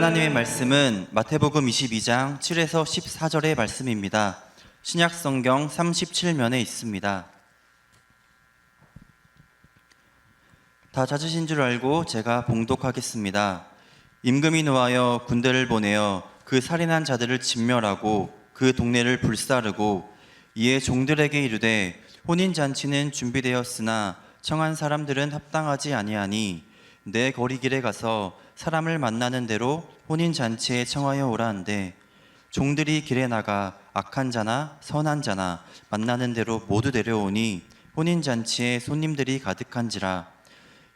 하나님의 말씀은 마태복음 22장 7에서 14절의 말씀입니다. 신약성경 37면에 있습니다. 다 찾으신 줄 알고 제가 봉독하겠습니다. 임금이 노하여 군대를 보내어 그 살인한 자들을 진멸하고 그 동네를 불사르고 이에 종들에게 이르되 혼인잔치는 준비되었으나 청한 사람들은 합당하지 아니하니 내 거리길에 가서 사람을 만나는 대로 혼인잔치에 청하여 오라 한데 종들이 길에 나가 악한 자나 선한 자나 만나는 대로 모두 데려오니 혼인잔치에 손님들이 가득한지라.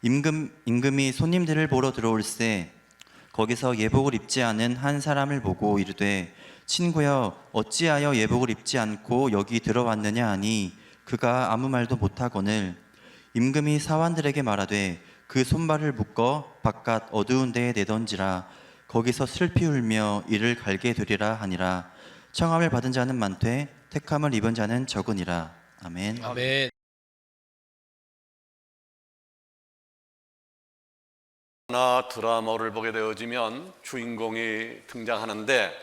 임금이 손님들을 보러 들어올세 거기서 예복을 입지 않은 한 사람을 보고 이르되 친구여 어찌하여 예복을 입지 않고 여기 들어왔느냐 하니 그가 아무 말도 못하거늘 임금이 사환들에게 말하되 그 손발을 묶어 바깥 어두운 데에 내던지라. 거기서 슬피 울며 이를 갈게 되리라 하니라. 청함을 받은 자는 많되 택함을 입은 자는 적으니라. 아멘. 아멘. 나 드라마를 보게 되어지면 주인공이 등장하는데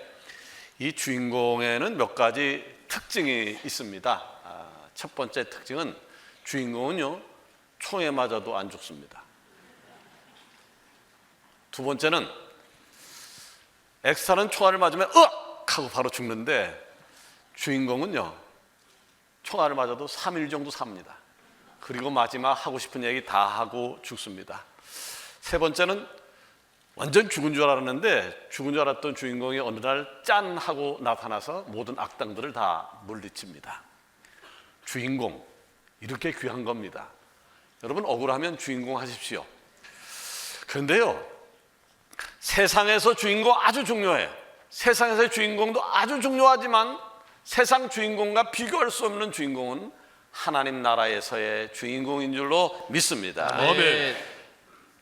이 주인공에는 몇 가지 특징이 있습니다. 첫 번째 특징은 주인공은요 총에 맞아도 안 죽습니다. 두 번째는 액사는 총알을 맞으면 으악! 하고 바로 죽는데 주인공은요 총알을 맞아도 3일 정도 삽니다. 그리고 마지막 하고 싶은 얘기 다 하고 죽습니다. 세 번째는 완전 죽은 줄 알았는데 죽은 줄 알았던 주인공이 어느 날 짠 하고 나타나서 모든 악당들을 다 물리칩니다. 주인공 이렇게 귀한 겁니다. 여러분 억울하면 주인공 하십시오. 그런데요 세상에서 주인공 아주 중요해요. 세상에서의 주인공도 아주 중요하지만 세상 주인공과 비교할 수 없는 주인공은 하나님 나라에서의 주인공인 줄로 믿습니다. 아멘.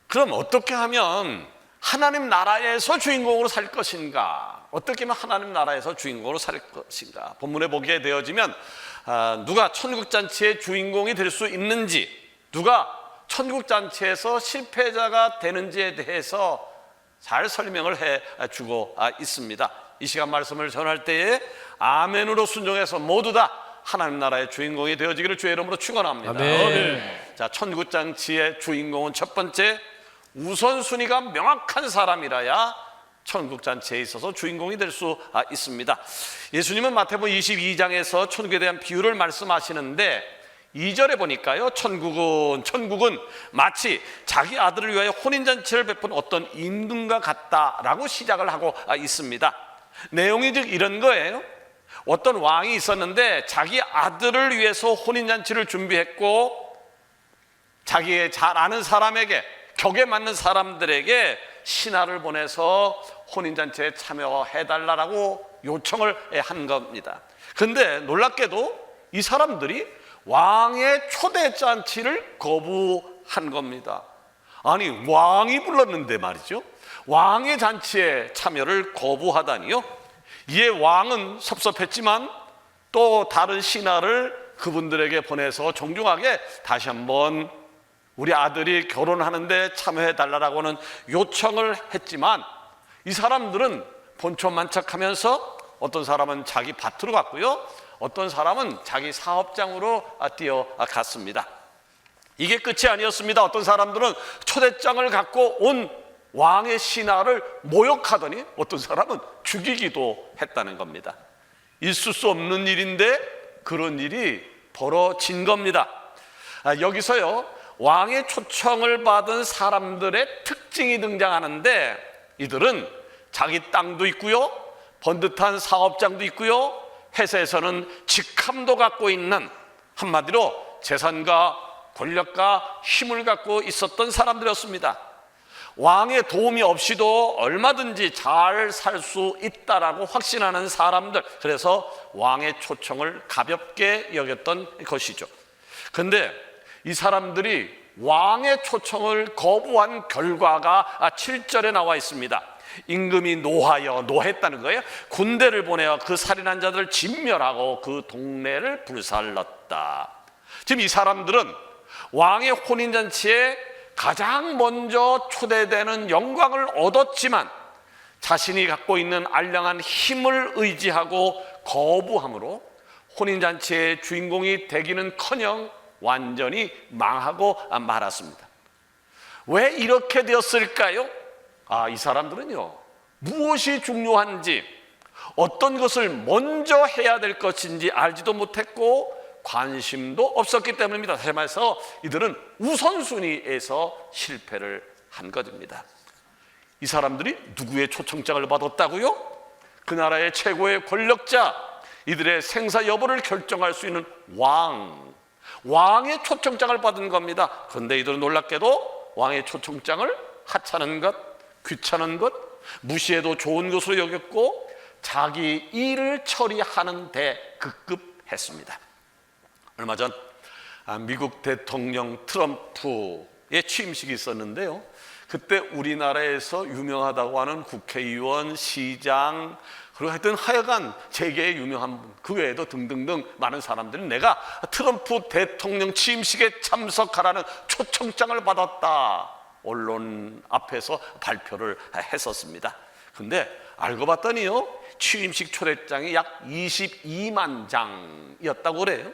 그럼 어떻게 하면 하나님 나라에서 주인공으로 살 것인가? 어떻게 하면 하나님 나라에서 주인공으로 살 것인가? 본문에 보게 되어지면 누가 천국잔치의 주인공이 될 수 있는지, 누가 천국잔치에서 실패자가 되는지에 대해서 잘 설명을 해주고 있습니다. 이 시간 말씀을 전할 때에 아멘으로 순종해서 모두 다 하나님 나라의 주인공이 되어지기를 주의 이름으로 축원합니다. 아멘. 자, 천국잔치의 주인공은 첫 번째 우선순위가 명확한 사람이라야 천국잔치에 있어서 주인공이 될 수 있습니다. 예수님은 마태복음 22장에서 천국에 대한 비유를 말씀하시는데 2절에 보니까요 천국은 마치 자기 아들을 위하여 혼인잔치를 베푼 어떤 임금과 같다라고 시작을 하고 있습니다. 내용이 즉 이런 거예요. 어떤 왕이 있었는데 자기 아들을 위해서 혼인잔치를 준비했고 자기의 잘 아는 사람에게 격에 맞는 사람들에게 신하를 보내서 혼인잔치에 참여해달라고 요청을 한 겁니다. 그런데 놀랍게도 이 사람들이 왕의 초대잔치를 거부한 겁니다. 아니 왕이 불렀는데 말이죠 왕의 잔치에 참여를 거부하다니요. 이에 왕은 섭섭했지만 또 다른 신하를 그분들에게 보내서 정중하게 다시 한번 우리 아들이 결혼하는데 참여해달라고는 요청을 했지만 이 사람들은 본초만착하면서 어떤 사람은 자기 밭으로 갔고요, 어떤 사람은 자기 사업장으로 뛰어갔습니다. 이게 끝이 아니었습니다. 어떤 사람들은 초대장을 갖고 온 왕의 신하를 모욕하더니 어떤 사람은 죽이기도 했다는 겁니다. 있을 수 없는 일인데 그런 일이 벌어진 겁니다. 여기서요 왕의 초청을 받은 사람들의 특징이 등장하는데 이들은 자기 땅도 있고요, 번듯한 사업장도 있고요, 회사에서는 직함도 갖고 있는, 한마디로 재산과 권력과 힘을 갖고 있었던 사람들이었습니다. 왕의 도움이 없이도 얼마든지 잘 살 수 있다라고 확신하는 사람들, 그래서 왕의 초청을 가볍게 여겼던 것이죠. 그런데 이 사람들이 왕의 초청을 거부한 결과가 7절에 나와 있습니다. 임금이 노했다는 거예요. 군대를 보내어 그 살인한 자들을 진멸하고 그 동네를 불살랐다. 지금 이 사람들은 왕의 혼인잔치에 가장 먼저 초대되는 영광을 얻었지만 자신이 갖고 있는 알량한 힘을 의지하고 거부함으로 혼인잔치의 주인공이 되기는커녕 완전히 망하고 말았습니다. 왜 이렇게 되었을까요? 이 사람들은요, 무엇이 중요한지, 어떤 것을 먼저 해야 될 것인지 알지도 못했고 관심도 없었기 때문입니다. 다시 말해서 이들은 우선순위에서 실패를 한 것입니다. 이 사람들이 누구의 초청장을 받았다고요? 그 나라의 최고의 권력자, 이들의 생사 여부를 결정할 수 있는 왕의 초청장을 받은 겁니다. 그런데 이들은 놀랍게도 왕의 초청장을 하찮은 것, 귀찮은 것, 무시해도 좋은 것으로 여겼고 자기 일을 처리하는 데 급급했습니다. 얼마 전 미국 대통령 트럼프의 취임식이 있었는데요, 그때 우리나라에서 유명하다고 하는 국회의원, 시장, 그리고 하여튼 하여간 세계에 유명한 분, 그 외에도 등등등 많은 사람들이 내가 트럼프 대통령 취임식에 참석하라는 초청장을 받았다, 언론 앞에서 발표를 했었습니다. 근데 알고 봤더니요, 취임식 초대장이 약 22만 장이었다고 그래요.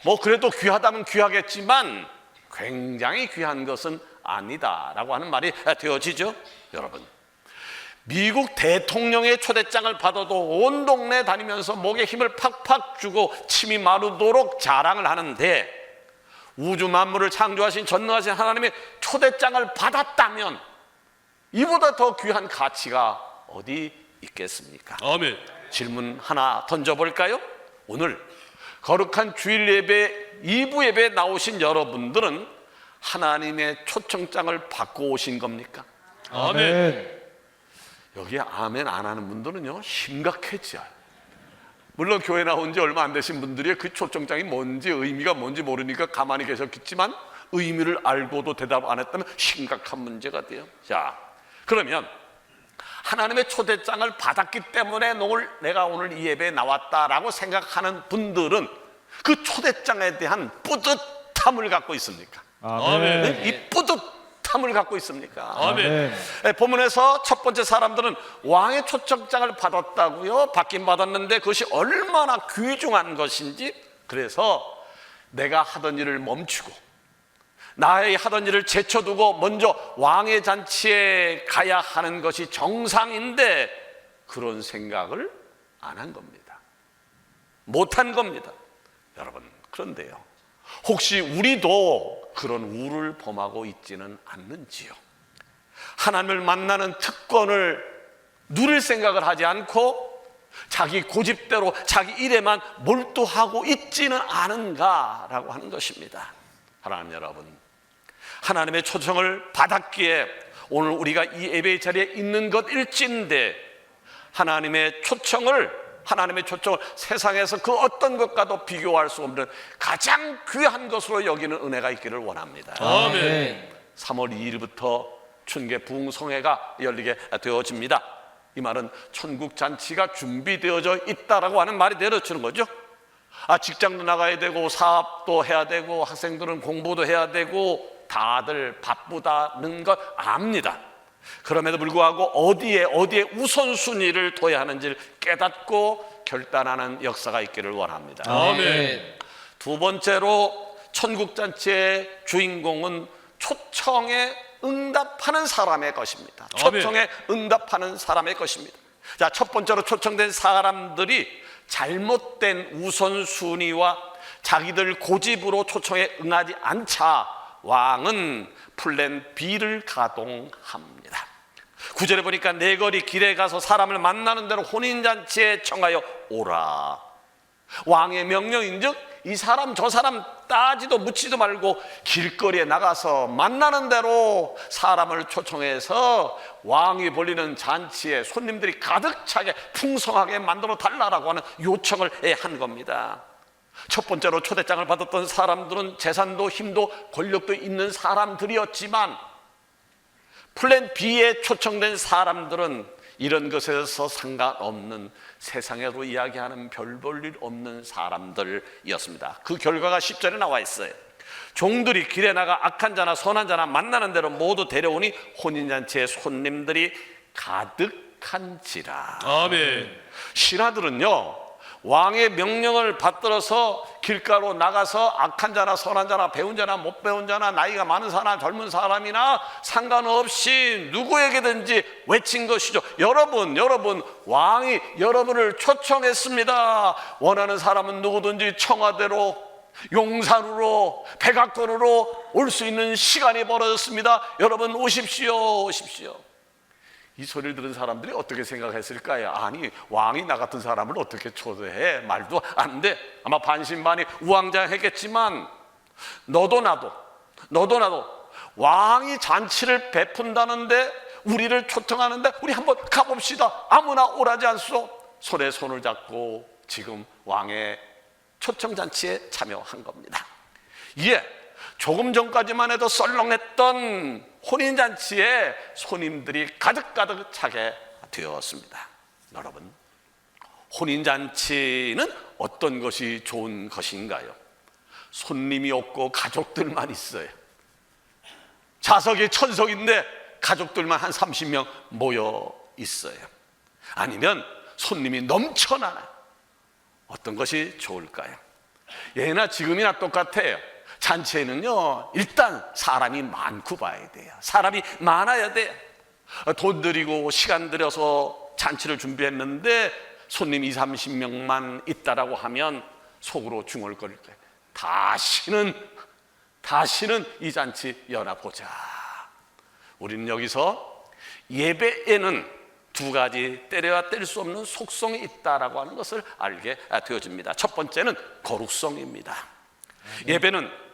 뭐 그래도 귀하다면 귀하겠지만 굉장히 귀한 것은 아니다라고 하는 말이 되어지죠. 여러분, 미국 대통령의 초대장을 받아도 온 동네 다니면서 목에 힘을 팍팍 주고 침이 마르도록 자랑을 하는데, 우주 만물을 창조하신 전능하신 하나님의 초대장을 받았다면 이보다 더 귀한 가치가 어디 있겠습니까? 아멘. 질문 하나 던져볼까요? 오늘 거룩한 주일 예배 2부 예배에 나오신 여러분들은 하나님의 초청장을 받고 오신 겁니까? 아멘. 여기에 아멘 안 하는 분들은요, 심각해져요. 물론 교회 나온 지 얼마 안 되신 분들이 그 초청장이 뭔지, 의미가 뭔지 모르니까 가만히 계셨겠지만 의미를 알고도 대답 안 했다면 심각한 문제가 돼요. 자, 그러면 하나님의 초대장을 받았기 때문에 내가 오늘 이 예배에 나왔다라고 생각하는 분들은 그 초대장에 대한 뿌듯함을 갖고 있습니까? 아멘. 이 뿌듯함을 갖고 있습니까? 아멘. 본문에서 첫 번째 사람들은 왕의 초청장을 받았다고요. 받긴 받았는데 그것이 얼마나 귀중한 것인지, 그래서 내가 하던 일을 멈추고 나의 하던 일을 제쳐두고 먼저 왕의 잔치에 가야 하는 것이 정상인데 그런 생각을 안 한 겁니다. 못한 겁니다. 여러분, 그런데요, 혹시 우리도 그런 우를 범하고 있지는 않는지요? 하나님을 만나는 특권을 누릴 생각을 하지 않고 자기 고집대로 자기 일에만 몰두하고 있지는 않은가라고 하는 것입니다. 하나님 여러분, 하나님의 초청을 받았기에 오늘 우리가 이 예배의 자리에 있는 것일진데 하나님의 초청을 세상에서 그 어떤 것과도 비교할 수 없는 가장 귀한 것으로 여기는 은혜가 있기를 원합니다. 아멘. 3월 2일부터 춘계 부흥성회가 열리게 되어집니다. 이 말은 천국 잔치가 준비되어져 있다라고 하는 말이 내려지는 거죠. 직장도 나가야 되고 사업도 해야 되고 학생들은 공부도 해야 되고 다들 바쁘다는 것 압니다. 그럼에도 불구하고 어디에 우선순위를 둬야 하는지를 깨닫고 결단하는 역사가 있기를 원합니다. 아멘. 두 번째로 천국잔치의 주인공은 초청에 응답하는 사람의 것입니다. 초청에 응답하는 사람의 것입니다. 자, 첫 번째로 초청된 사람들이 잘못된 우선순위와 자기들 고집으로 초청에 응하지 않자 왕은 플랜 B를 가동합니다. 9절에 보니까 내거리 길에 가서 사람을 만나는 대로 혼인잔치에 청하여 오라. 왕의 명령인즉 이 사람 저 사람 따지도 묻지도 말고 길거리에 나가서 만나는 대로 사람을 초청해서 왕이 벌리는 잔치에 손님들이 가득 차게 풍성하게 만들어 달라라고 하는 요청을 한 겁니다. 첫 번째로 초대장을 받았던 사람들은 재산도 힘도 권력도 있는 사람들이었지만 플랜 B에 초청된 사람들은 이런 것에서 상관없는 세상에로 이야기하는 별 볼 일 없는 사람들이었습니다. 그 결과가 10절에 나와 있어요. 종들이 길에 나가 악한 자나 선한 자나 만나는 대로 모두 데려오니 혼인잔치에 손님들이 가득 가득한지라. 아멘. 신하들은요, 왕의 명령을 받들어서 길가로 나가서 악한 자나 선한 자나 배운 자나 못 배운 자나 나이가 많은 사람 젊은 사람이나 상관없이 누구에게든지 외친 것이죠. 여러분 왕이 여러분을 초청했습니다. 원하는 사람은 누구든지 청와대로 용산으로 백악관으로 올 수 있는 시간이 벌어졌습니다. 여러분 오십시오. 이 소리를 들은 사람들이 어떻게 생각했을까요? 아니, 왕이 나 같은 사람을 어떻게 초대해? 말도 안 돼. 아마 반신반의 우왕좌왕했겠지만 너도 나도 왕이 잔치를 베푼다는데 우리를 초청하는데 우리 한번 가봅시다. 아무나 오라지 않소. 손에 손을 잡고 지금 왕의 초청잔치에 참여한 겁니다. 예, 조금 전까지만 해도 썰렁했던 혼인잔치에 손님들이 가득가득 차게 되었습니다. 여러분, 혼인잔치는 어떤 것이 좋은 것인가요? 손님이 없고 가족들만 있어요. 좌석이 천석인데 가족들만 한 30명 모여 있어요. 아니면 손님이 넘쳐나요. 어떤 것이 좋을까요? 예나 지금이나 똑같아요. 잔치에는요, 일단 사람이 많고 봐야 돼요. 사람이 많아야 돼요. 돈 들이고 시간 들여서 잔치를 준비했는데 손님 20, 30명만 있다라고 하면 속으로 중얼거릴 거예요. 다시는 이 잔치 여나보자. 우리는 여기서 예배에는 두 가지 때려야 뗄 수 없는 속성이 있다라고 하는 것을 알게 되어집니다. 첫 번째는 거룩성입니다. 예배는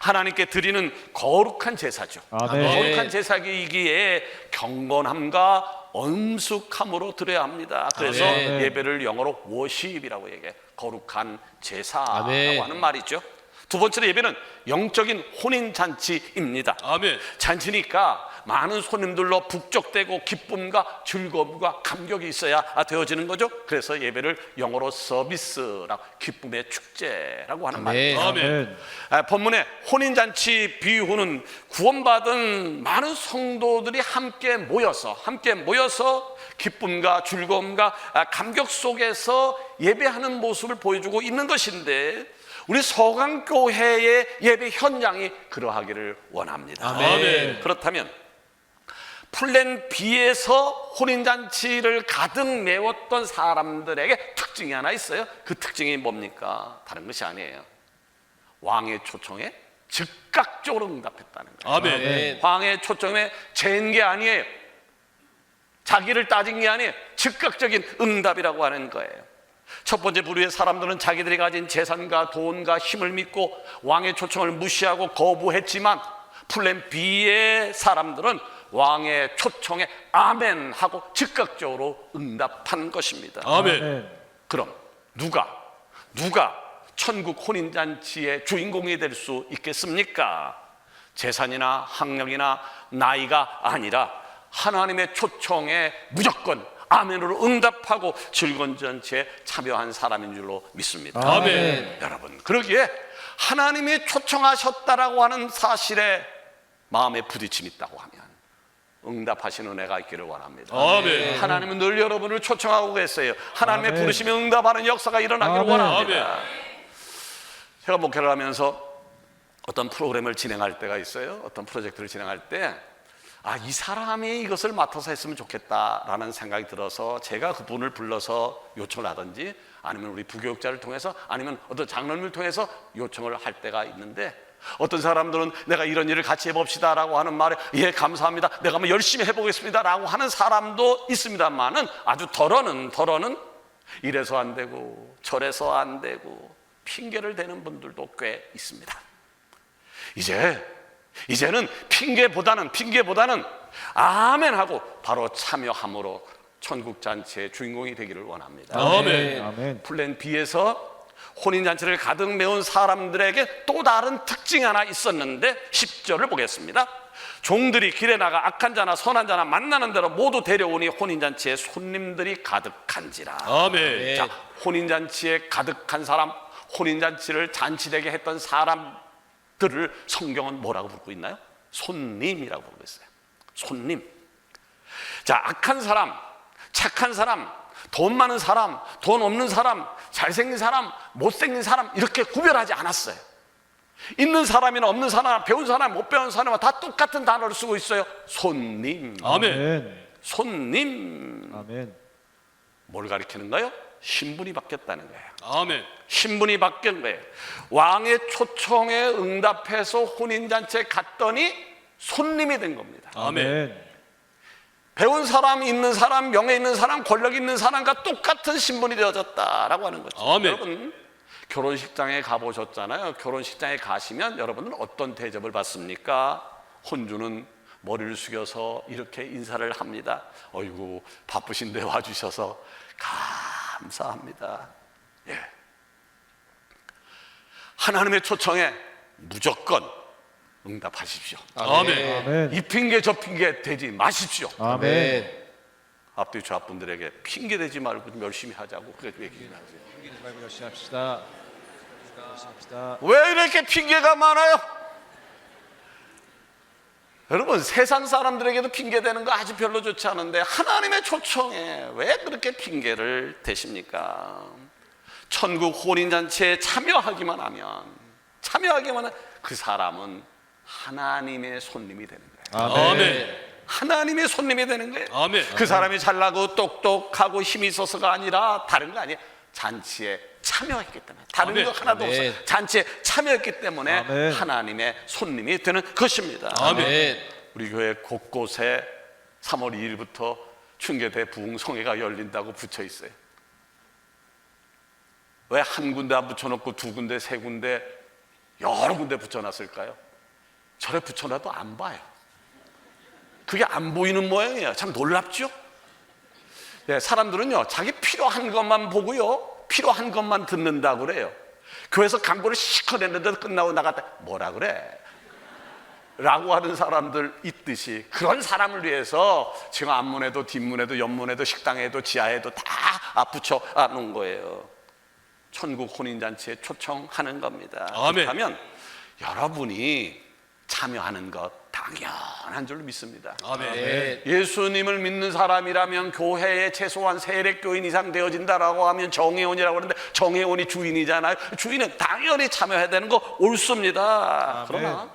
하나님께 드리는 거룩한 제사죠. 아멘. 거룩한 제사이기에 경건함과 엄숙함으로 드려야 합니다. 그래서 아멘. 예배를 영어로 워십이라고 얘기해. 거룩한 제사라고 아멘. 하는 말이죠. 두 번째로 예배는 영적인 혼인잔치입니다. 아멘. 잔치니까 많은 손님들로 북적대고 기쁨과 즐거움과 감격이 있어야 되어지는 거죠. 그래서 예배를 영어로 서비스라고, 기쁨의 축제라고 하는 말이에요. 아멘. 본문의 혼인잔치 비유는 구원받은 많은 성도들이 함께 모여서 기쁨과 즐거움과 감격 속에서 예배하는 모습을 보여주고 있는 것인데, 우리 서강교회의 예배 현장이 그러하기를 원합니다. 아멘. 그렇다면 플랜 B에서 혼인잔치를 가득 메웠던 사람들에게 특징이 하나 있어요. 그 특징이 뭡니까? 다른 것이 아니에요. 왕의 초청에 즉각적으로 응답했다는 거예요. 아멘. 왕의 초청에 재인 게 아니에요. 자기를 따진 게 아니에요. 즉각적인 응답이라고 하는 거예요. 첫 번째 부류의 사람들은 자기들이 가진 재산과 돈과 힘을 믿고 왕의 초청을 무시하고 거부했지만, 플랜 B의 사람들은 왕의 초청에 아멘 하고 즉각적으로 응답한 것입니다. 아멘. 그럼 누가 천국 혼인잔치의 주인공이 될 수 있겠습니까? 재산이나 학력이나 나이가 아니라 하나님의 초청에 무조건 아멘으로 응답하고 즐거운 잔치에 참여한 사람인 줄로 믿습니다. 아멘. 여러분, 그러기에 하나님이 초청하셨다라고 하는 사실에 마음에 부딪힘이 있다고 하면 응답하시는 은혜가 있기를 원합니다. 아멘. 하나님은 늘 여러분을 초청하고 계세요. 하나님의 아멘. 부르심에 응답하는 역사가 일어나기를 아멘. 원합니다. 제가 목회를 하면서 어떤 프로그램을 진행할 때가 있어요. 어떤 프로젝트를 진행할 때 이 사람이 이것을 맡아서 했으면 좋겠다라는 생각이 들어서 제가 그분을 불러서 요청을 하든지, 아니면 우리 부교육자를 통해서, 아니면 어떤 장로님을 통해서 요청을 할 때가 있는데, 어떤 사람들은 내가 이런 일을 같이 해봅시다 라고 하는 말에 예 감사합니다, 내가 한번 열심히 해보겠습니다 라고 하는 사람도 있습니다만은, 아주 덜어는 이래서 안 되고 저래서 안 되고 핑계를 대는 분들도 꽤 있습니다. 이제는 핑계보다는 아멘하고 바로 참여함으로 천국잔치의 주인공이 되기를 원합니다. 아멘. 아멘. 플랜 B에서 혼인잔치를 가득 메운 사람들에게 또 다른 특징이 하나 있었는데, 10절을 보겠습니다. 종들이 길에 나가 악한 자나 선한 자나 만나는 대로 모두 데려오니 혼인잔치에 손님들이 가득한지라. 아멘. 자, 혼인잔치에 가득한 사람, 혼인잔치를 잔치되게 했던 사람들을 성경은 뭐라고 부르고 있나요? 손님이라고 부르고 있어요. 손님. 자, 악한 사람, 착한 사람, 돈 많은 사람, 돈 없는 사람, 잘생긴 사람, 못생긴 사람 이렇게 구별하지 않았어요. 있는 사람이나 없는 사람, 배운 사람, 못 배운 사람은 다 똑같은 단어를 쓰고 있어요. 손님. 아멘. 손님. 아멘. 뭘 가리키는가요? 신분이 바뀌었다는 거예요. 아멘. 신분이 바뀐 거예요. 왕의 초청에 응답해서 혼인잔치에 갔더니 손님이 된 겁니다. 아멘. 배운 사람, 있는 사람, 명예 있는 사람, 권력 있는 사람과 똑같은 신분이 되어졌다라고 하는 거죠. 아멘. 여러분, 결혼식장에 가보셨잖아요. 결혼식장에 가시면 여러분은 어떤 대접을 받습니까? 혼주는 머리를 숙여서 이렇게 인사를 합니다. 어이구, 바쁘신데 와주셔서 감사합니다. 예. 하나님의 초청에 무조건 응답하십시오. 아멘. 아멘. 이 핑계 저 핑계 대지 마십시오. 아멘. 앞뒤 좌분들에게 핑계 대지 말고 좀 열심히 하자고 그렇게 얘기를 하세요. 핑계대지 말고 열심히 합시다. 열심히 합시다. 왜 이렇게 핑계가 많아요? 여러분, 세상 사람들에게도 핑계 대는 거 아주 별로 좋지 않은데 하나님의 초청에 왜 그렇게 핑계를 대십니까? 천국 혼인잔치에 참여하기만 하면 그 사람은 하나님의 손님이 되는 거예요. 아멘. 하나님의 손님이 되는 거예요. 아멘. 그 사람이 잘나고 똑똑하고 힘이 있어서가 아니라 다른 거 아니에요. 잔치에 참여했기 때문에, 다른 아멘. 거 하나도 아멘. 없어요. 잔치에 참여했기 때문에 아멘. 하나님의 손님이 되는 것입니다. 아멘. 우리 교회 곳곳에 3월 2일부터 충계대 부흥성회가 열린다고 붙여 있어요. 왜 한 군데 안 붙여놓고 두 군데, 세 군데, 여러 군데 붙여놨을까요? 저래 붙여놔도 안 봐요. 그게 안 보이는 모양이에요. 참 놀랍죠? 네, 사람들은요, 자기 필요한 것만 보고요, 필요한 것만 듣는다고 그래요. 교회에서 광고를 시커 냈는데 끝나고 나갔다, 뭐라 그래? 라고 하는 사람들 있듯이, 그런 사람을 위해서 지금 앞문에도 뒷문에도 옆문에도 식당에도 지하에도 다 붙여 놓은 거예요. 천국 혼인잔치에 초청하는 겁니다. 아멘. 그렇다면 여러분이 참여하는 것 당연한 줄 믿습니다. 아멘. 예수님을 믿는 사람이라면 교회에 최소한 세례교인 이상 되어진다라고 하면 정회원이라고 하는데, 정회원이 주인이잖아요. 주인은 당연히 참여해야 되는 거 옳습니다. 그러나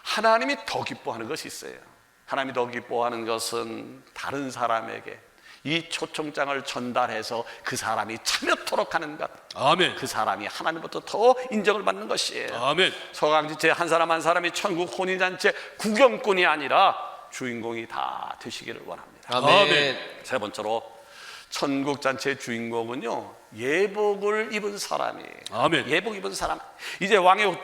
하나님이 더 기뻐하는 것이 있어요. 하나님이 더 기뻐하는 것은 다른 사람에게 이 초청장을 전달해서 그 사람이 참여토록 하는 것, 아멘. 그 사람이 하나님부터 더 인정을 받는 것이에요. 아멘. 서강지체 한 사람 한 사람이 천국 혼인잔치의 구경꾼이 아니라 주인공이 다 되시기를 원합니다. 아멘. 세 번째로, 천국 잔치의 주인공은요, 예복을 입은 사람이에요. 아멘. 예복 입은 사람. 이제 왕의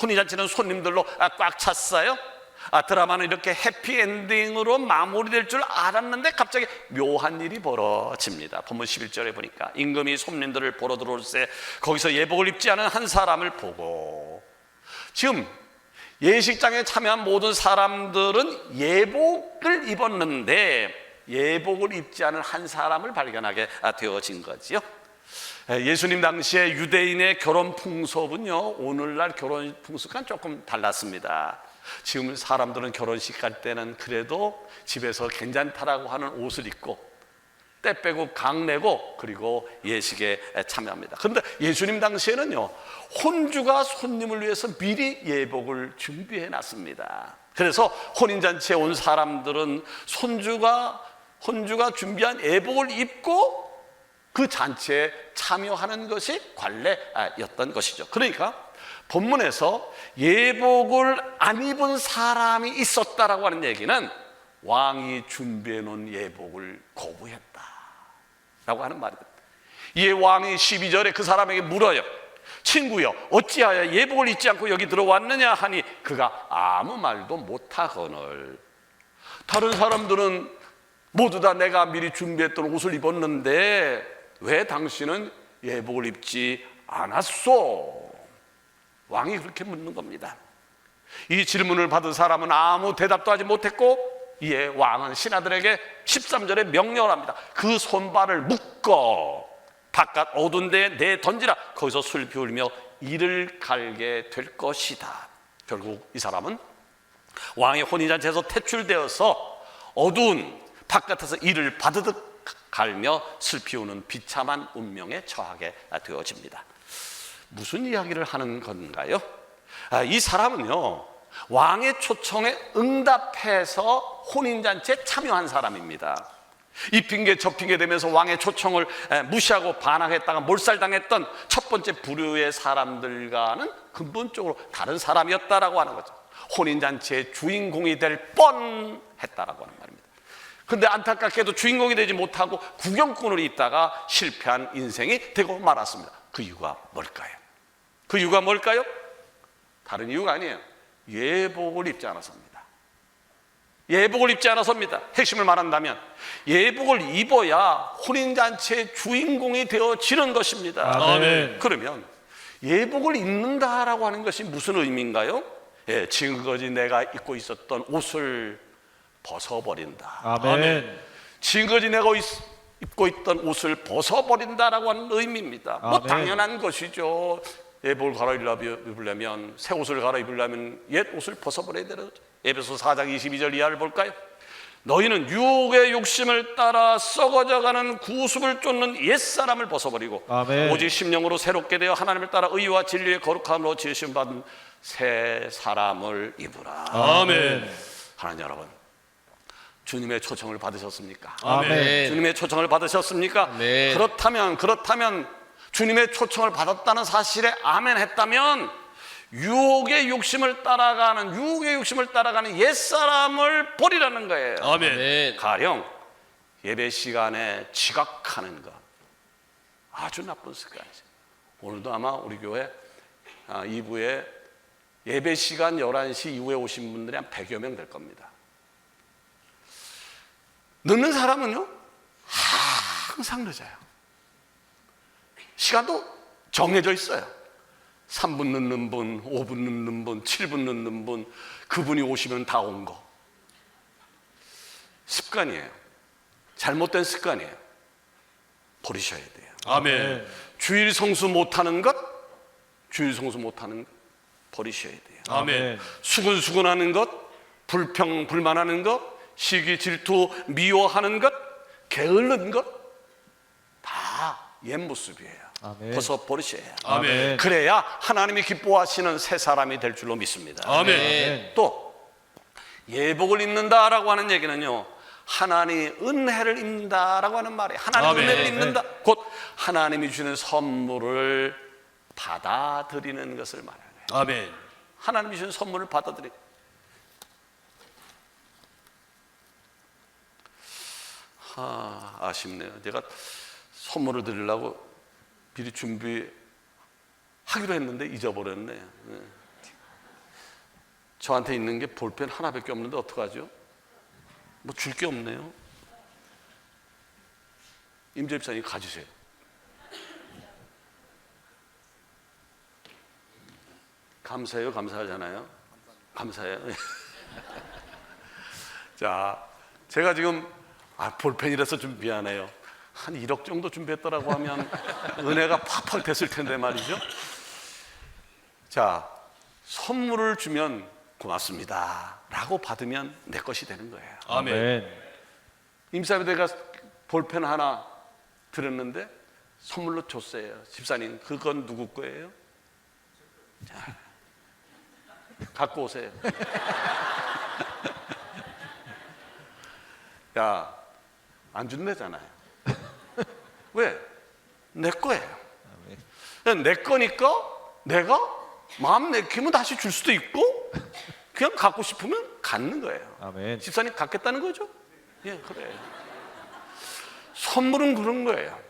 혼인잔치는 손님들로 꽉 찼어요. 드라마는 이렇게 해피엔딩으로 마무리될 줄 알았는데 갑자기 묘한 일이 벌어집니다. 본문 11절에 보니까 임금이 손님들을 보러 들어올 때 거기서 예복을 입지 않은 한 사람을 보고, 지금 예식장에 참여한 모든 사람들은 예복을 입었는데 예복을 입지 않은 한 사람을 발견하게 되어진 거지요. 예수님 당시에 유대인의 결혼 풍습은요, 오늘날 결혼 풍습과는 조금 달랐습니다. 지금 사람들은 결혼식 갈 때는 그래도 집에서 괜찮다라고 하는 옷을 입고 때 빼고 강 내고 그리고 예식에 참여합니다. 그런데 예수님 당시에는요, 혼주가 손님을 위해서 미리 예복을 준비해 놨습니다. 그래서 혼인잔치에 온 사람들은 혼주가 준비한 예복을 입고 그 잔치에 참여하는 것이 관례였던 것이죠. 그러니까 본문에서 예복을 안 입은 사람이 있었다라고 하는 얘기는 왕이 준비해 놓은 예복을 거부했다라고 하는 말입니다. 이에 왕이 12절에 그 사람에게 물어요. 친구여, 어찌하여 예복을 입지 않고 여기 들어왔느냐 하니 그가 아무 말도 못하거늘. 다른 사람들은 모두 다 내가 미리 준비했던 옷을 입었는데 왜 당신은 예복을 입지 않았소? 왕이 그렇게 묻는 겁니다. 이 질문을 받은 사람은 아무 대답도 하지 못했고, 이에 왕은 신하들에게 13절에 명령을 합니다. 그 손발을 묶어 바깥 어두운 데에 내던지라. 거기서 술 비울며 이를 갈게 될 것이다. 결국 이 사람은 왕의 혼인잔치에서 퇴출되어서 어두운 바깥에서 이를 바드득 갈며 슬피 우는 비참한 운명에 처하게 되어집니다. 무슨 이야기를 하는 건가요? 이 사람은요, 왕의 초청에 응답해서 혼인잔치에 참여한 사람입니다. 이 핑계 저 핑계 대면서 왕의 초청을 무시하고 반항했다가 몰살당했던 첫 번째 부류의 사람들과는 근본적으로 다른 사람이었다라고 하는 거죠. 혼인잔치의 주인공이 될 뻔했다라고 하는 말입니다. 근데 안타깝게도 주인공이 되지 못하고 구경꾼으로 있다가 실패한 인생이 되고 말았습니다. 그 이유가 뭘까요? 그 이유가 뭘까요? 다른 이유가 아니에요. 예복을 입지 않아서입니다. 예복을 입지 않아서입니다. 핵심을 말한다면 예복을 입어야 혼인잔치의 주인공이 되어지는 것입니다. 아멘. 그러면 예복을 입는다라고 하는 것이 무슨 의미인가요? 지금까지 내가 입고 있었던 옷을 벗어버린다. 아멘. 지금까지 내가 입고 있던 옷을 벗어버린다라고 하는 의미입니다. 뭐 아멘. 당연한 것이죠. 예복을 갈아입으려면, 새 옷을 갈아입으려면 옛 옷을 벗어버려야 되는 거죠. 에베소 4장 22절 이하를 볼까요? 너희는 유혹의 욕심을 따라 썩어져가는 구습을 쫓는 옛사람을 벗어버리고 아멘. 오직 심령으로 새롭게 되어 하나님을 따라 의와 진리의 거룩함으로 지으심 받은 새 사람을 입으라. 아멘. 하나님 여러분, 주님의 초청을 받으셨습니까? 아멘. 주님의 초청을 받으셨습니까? 네. 그렇다면 주님의 초청을 받았다는 사실에 아멘 했다면 유혹의 욕심을 따라가는 옛사람을 버리라는 거예요. 아멘. 가령 예배 시간에 지각하는 것, 아주 나쁜 습관이죠. 오늘도 아마 우리 교회 2부에 예배 시간 11시 이후에 오신 분들이 한 100여 명 될 겁니다. 늦는 사람은요, 항상 늦어요. 시간도 정해져 있어요. 3분 늦는 분, 5분 늦는 분, 7분 늦는 분, 그분이 오시면 다 온 거. 습관이에요. 잘못된 습관이에요. 버리셔야 돼요. 아멘. 주일 성수 못하는 것 버리셔야 돼요. 아멘. 수근수근하는 것, 불평불만하는 것, 시기 질투 미워하는 것, 게으른 것, 다 옛 모습이에요. 아멘. 벗어 버리셔야 해요. 아멘. 그래야 하나님이 기뻐하시는 새 사람이 될 줄로 믿습니다. 아멘. 또 예복을 입는다라고 하는 얘기는요, 하나님의 은혜를 입는다라고 하는 말이에요. 하나님의 아멘. 은혜를 입는다, 곧 하나님이 주는 선물을 받아들이는 것을 말해요. 아멘. 하나님이 주는 선물을 받아들이고, 아쉽네요. 제가 선물을 드리려고 미리 준비하기로 했는데 잊어버렸네. 네. 저한테 있는 게 볼펜 하나밖에 없는데 어떡하죠? 뭐 줄 게 없네요. 임재 집사님 가주세요. 감사해요, 감사하잖아요. 감사해요. 자, 제가 지금 볼펜이라서 좀 미안해요. 한 1억 정도 준비했더라고 하면 은혜가 팍팍 됐을 텐데 말이죠. 자, 선물을 주면 고맙습니다 라고 받으면 내 것이 되는 거예요. 아멘. 임사님이 내가 볼펜 하나 드렸는데 선물로 줬어요. 집사님, 그건 누구 거예요? 자, 갖고 오세요. 야, 안 준대잖아요. 왜? 내 거예요. 내 거니까 내가 마음 내키면 다시 줄 수도 있고, 그냥 갖고 싶으면 갖는 거예요. 아멘. 집사님 갖겠다는 거죠? 예, 그래. 선물은 그런 거예요.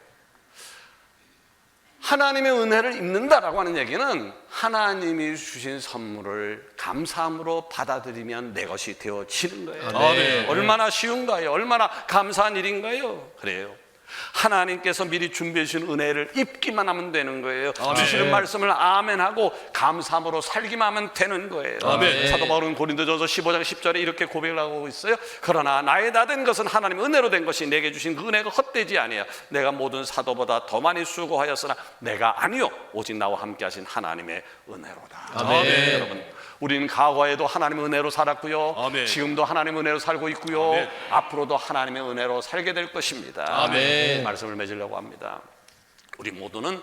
하나님의 은혜를 입는다라고 하는 얘기는 하나님이 주신 선물을 감사함으로 받아들이면 내 것이 되어지는 거예요. 아멘. 얼마나 쉬운가요? 얼마나 감사한 일인가요? 그래요. 하나님께서 미리 준비해 주신 은혜를 입기만 하면 되는 거예요. 아멘. 주시는 말씀을 아멘하고 감사함으로 살기만 하면 되는 거예요. 아멘. 사도 바울은 고린도전서 15장 10절에 이렇게 고백을 하고 있어요. 그러나 나의 다 된 것은 하나님 은혜로 된 것이 내게 주신 그 은혜가 헛되지 아니하여 내가 모든 사도보다 더 많이 수고하였으나 내가 아니요 오직 나와 함께 하신 하나님의 은혜로다. 아멘. 여러분, 우리는 과거에도 하나님의 은혜로 살았고요. 아멘. 지금도 하나님의 은혜로 살고 있고요. 아멘. 앞으로도 하나님의 은혜로 살게 될 것입니다. 아멘. 말씀을 맺으려고 합니다. 우리 모두는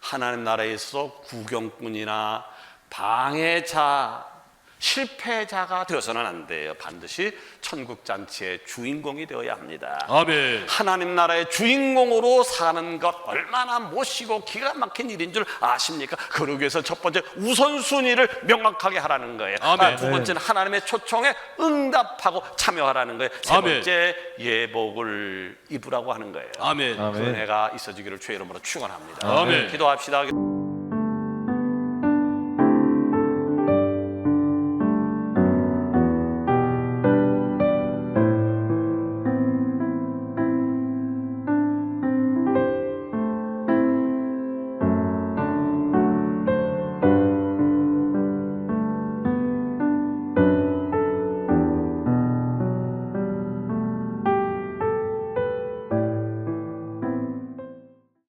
하나님 나라에 있어 구경꾼이나 방해자, 실패자가 되어서는 안 돼요. 반드시 천국 잔치의 주인공이 되어야 합니다. 아멘. 하나님 나라의 주인공으로 사는 것 얼마나 멋지고 기가 막힌 일인 줄 아십니까? 그러기 위해서 첫 번째 우선순위를 명확하게 하라는 거예요. 아멘. 두 번째는 하나님의 초청에 응답하고 참여하라는 거예요. 세 아멘. 번째 예복을 입으라고 하는 거예요. 아멘. 그 은혜가 있어지기를 주의 이름으로 축원합니다. 아멘. 기도합시다.